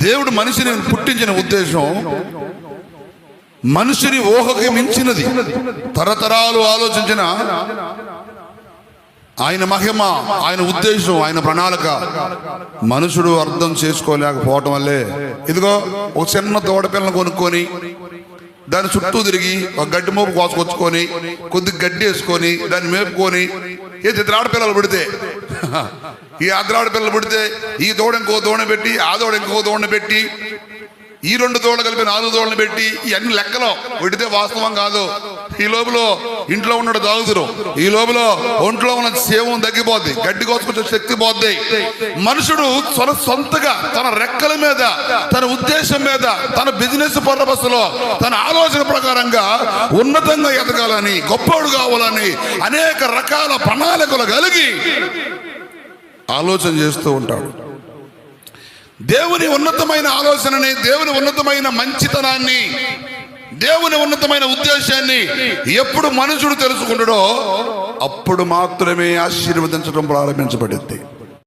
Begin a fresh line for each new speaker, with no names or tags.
దేవుడు మనిషిని పుట్టించిన ఉద్దేశం మనుషుని ఊహకి మించినది. తరతరాలు ఆలోచించిన ఆయన మహిమ, ఆయన ఉద్దేశం, ఆయన ప్రణాళిక మనుషుడు అర్థం చేసుకోలేకపోవటం వల్లే ఇదిగో ఒక చిన్న దూడపిల్లను కొనుక్కొని దాని చుట్టూ తిరిగి ఒక గడ్డి మోపు కోసుకొచ్చుకొని కొద్ది గడ్డి వేసుకొని దాన్ని మేపుకొని ఇద్దరు ఆడపిల్లలు పుడితే ఈ ఆడపిల్లలు పుడితే ఈ దూడ ఇంకో దూడ పెట్టి ఆ దూడ ఇంకో దూడని పెట్టి ఈ 2 దూడలు కలిపి 4 దూడలు పెట్టి ఇవన్నీ లెక్కలో పెడితే వాస్తవం కాదు. ఈ లోపల ఇంట్లో ఉన్నాడు దాగుతురు, ఈ లోపల ఒంట్లో ఉన్న సేవం తగ్గిపోద్ది, గడ్డి కోసుకొచ్చే శక్తి పోద్ది. మనుషుడు సొంతగా తన రెక్కల మీద, తన ఉద్దేశం మీద, తన బిజినెస్ పర్పస్లో, తన ఆలోచన ప్రకారంగా ఉన్నతంగా ఎదగాలని, గొప్పవాడు కావాలని అనేక రకాల ప్రణాళికలు కలిగి ఆలోచన చేస్తూ ఉంటాడు. దేవుని ఉన్నతమైన ఆలోచనని, దేవుని ఉన్నతమైన మంచితనాన్ని, దేవుని ఉన్నతమైన ఉద్దేశాన్ని ఎప్పుడు మనుషుడు తెలుసుకుంటాడో అప్పుడు మాత్రమే ఆశీర్వదించడం ప్రారంభించబడింది.